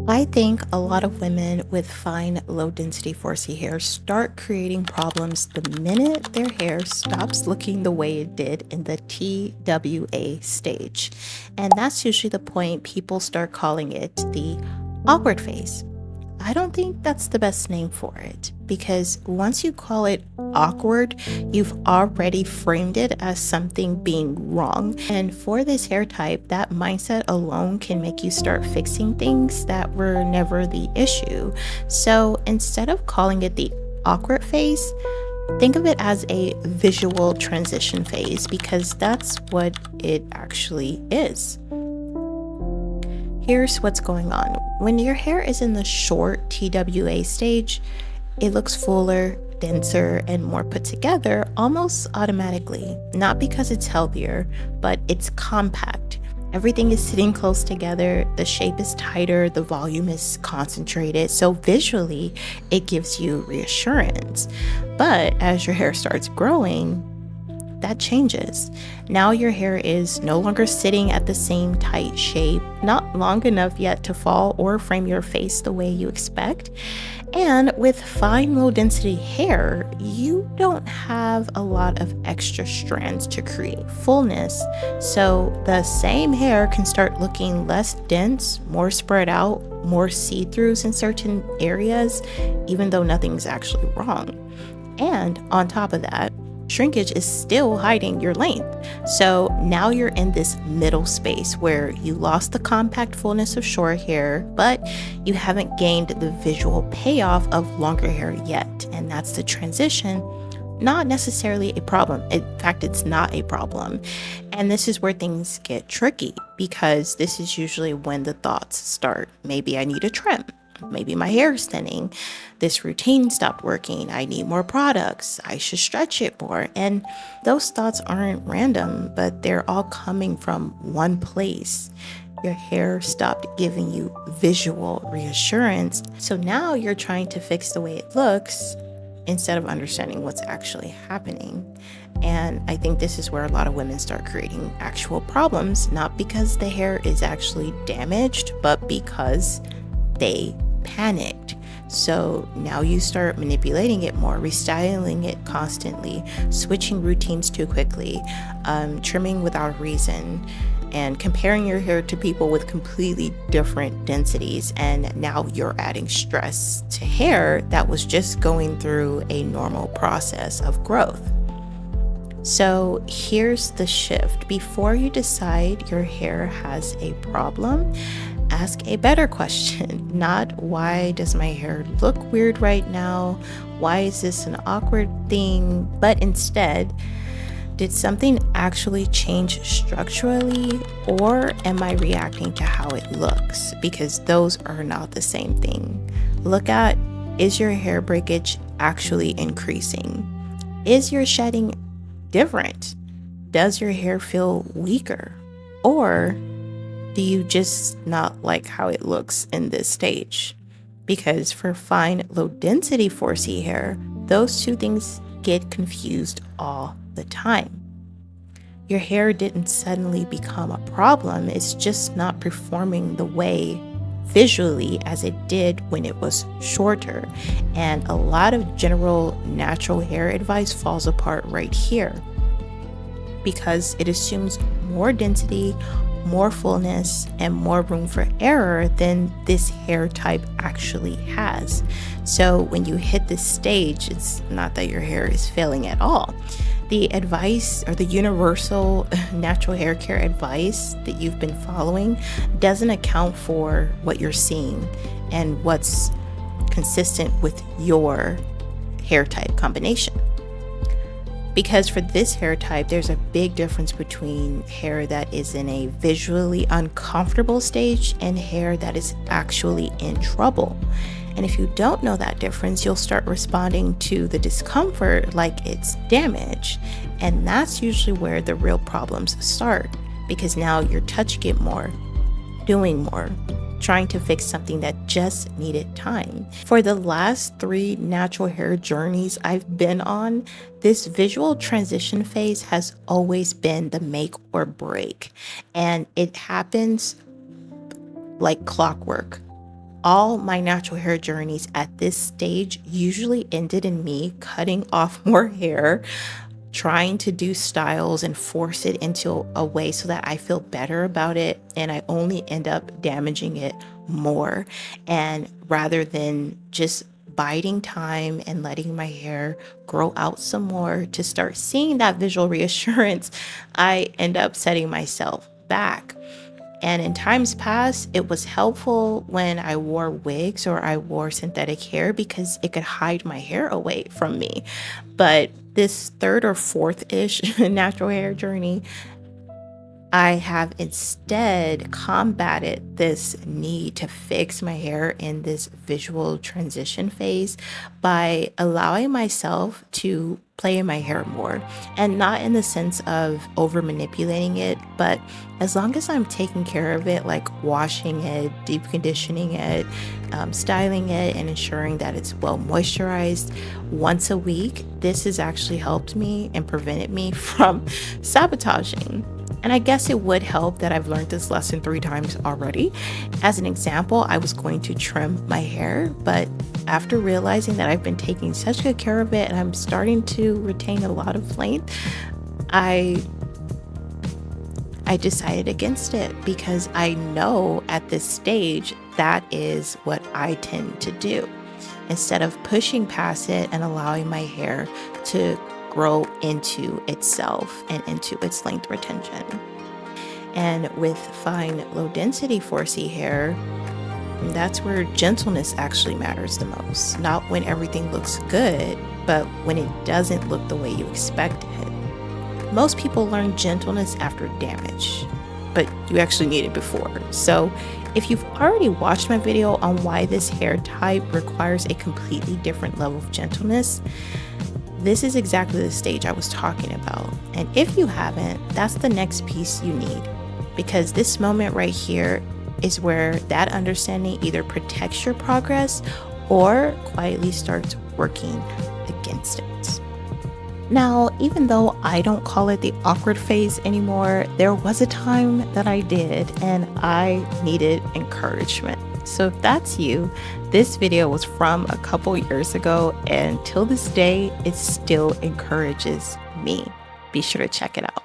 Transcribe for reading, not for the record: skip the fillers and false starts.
I think a lot of women with fine, low density 4C hair start creating problems the minute their hair stops looking the way it did in the TWA stage. And that's usually the point people start calling it the awkward phase. I don't think that's the best name for it because once you call it awkward, you've already framed it as something being wrong. And for this hair type, that mindset alone can make you start fixing things that were never the issue. So instead of calling it the awkward phase, think of it as a visual transition phase because that's what it actually is. Here's what's going on. When your hair is in the short TWA stage, it looks fuller, denser, and more put together almost automatically. Not because it's healthier, but it's compact. Everything is sitting close together, the shape is tighter, the volume is concentrated, so visually it gives you reassurance. But as your hair starts growing, that changes. Now your hair is no longer sitting at the same tight shape, not long enough yet to fall or frame your face the way you expect. And with fine low density hair, you don't have a lot of extra strands to create fullness. So the same hair can start looking less dense, more spread out, more see-throughs in certain areas, even though nothing's actually wrong. And on top of that, shrinkage is still hiding your length. So now you're in this middle space where you lost the compact fullness of short hair, but you haven't gained the visual payoff of longer hair yet. And that's the transition. Not necessarily a problem. In fact, it's not a problem. And this is where things get tricky because this is usually when the thoughts start. Maybe I need a trim. Maybe my hair is thinning. This routine stopped working. I need more products. I should stretch it more. And those thoughts aren't random, but they're all coming from one place. Your hair stopped giving you visual reassurance. So now you're trying to fix the way it looks instead of understanding what's actually happening. And I think this is where a lot of women start creating actual problems, not because the hair is actually damaged, but because they panicked. So now you start manipulating it more, restyling it constantly, switching routines too quickly, trimming without reason, and comparing your hair to people with completely different densities. And now you're adding stress to hair that was just going through a normal process of growth. So here's the shift. Before you decide your hair has a problem, ask a better question. Not why does my hair look weird right now? Why is this an awkward thing? But instead, did something actually change structurally, or am I reacting to how it looks? Because those are not the same thing. Look at, is your hair breakage actually increasing? Is your shedding different? Does your hair feel weaker? Or do you just not like how it looks in this stage? Because for fine, low density 4C hair, those two things get confused all the time. Your hair didn't suddenly become a problem, it's just not performing the way visually as it did when it was shorter. And a lot of general natural hair advice falls apart right here because it assumes more density, more fullness, and more room for error than this hair type actually has. So when you hit this stage, it's not that your hair is failing at all. The advice or the universal natural hair care advice that you've been following doesn't account for what you're seeing and what's consistent with your hair type combination. Because for this hair type, there's a big difference between hair that is in a visually uncomfortable stage and hair that is actually in trouble. And if you don't know that difference, you'll start responding to the discomfort like it's damage. And that's usually where the real problems start, because now you're touching it more, doing more, trying to fix something that just needed time. For the last 3 natural hair journeys I've been on, this visual transition phase has always been the make or break. And it happens like clockwork. All my natural hair journeys at this stage usually ended in me cutting off more hair, trying to do styles and force it into a way so that I feel better about it, and I only end up damaging it more. And rather than just biding time and letting my hair grow out some more to start seeing that visual reassurance, I end up setting myself back. And in times past, it was helpful when I wore wigs or I wore synthetic hair because it could hide my hair away from me. But this third or fourth ish natural hair journey, I have instead combated this need to fix my hair in this visual transition phase by allowing myself to play in my hair more. And not in the sense of over manipulating it, but as long as I'm taking care of it, like washing it, deep conditioning it, styling it, and ensuring that it's well moisturized once a week, this has actually helped me and prevented me from sabotaging. And I guess it would help that I've learned this lesson 3 times already. As an example, I was going to trim my hair, but after realizing that I've been taking such good care of it and I'm starting to retain a lot of length, I decided against it because I know at this stage that is what I tend to do. Instead of pushing past it and allowing my hair to grow into itself and into its length retention. And with fine, low density 4C hair, that's where gentleness actually matters the most. Not when everything looks good, but when it doesn't look the way you expected. Most people learn gentleness after damage, but you actually need it before. So if you've already watched my video on why this hair type requires a completely different level of gentleness, this is exactly the stage I was talking about. And if you haven't, that's the next piece you need, because this moment right here is where that understanding either protects your progress or quietly starts working against it. Now, even though I don't call it the awkward phase anymore, there was a time that I did, and I needed encouragement. So if that's you, this video was from a couple years ago, and till this day, it still encourages me. Be sure to check it out.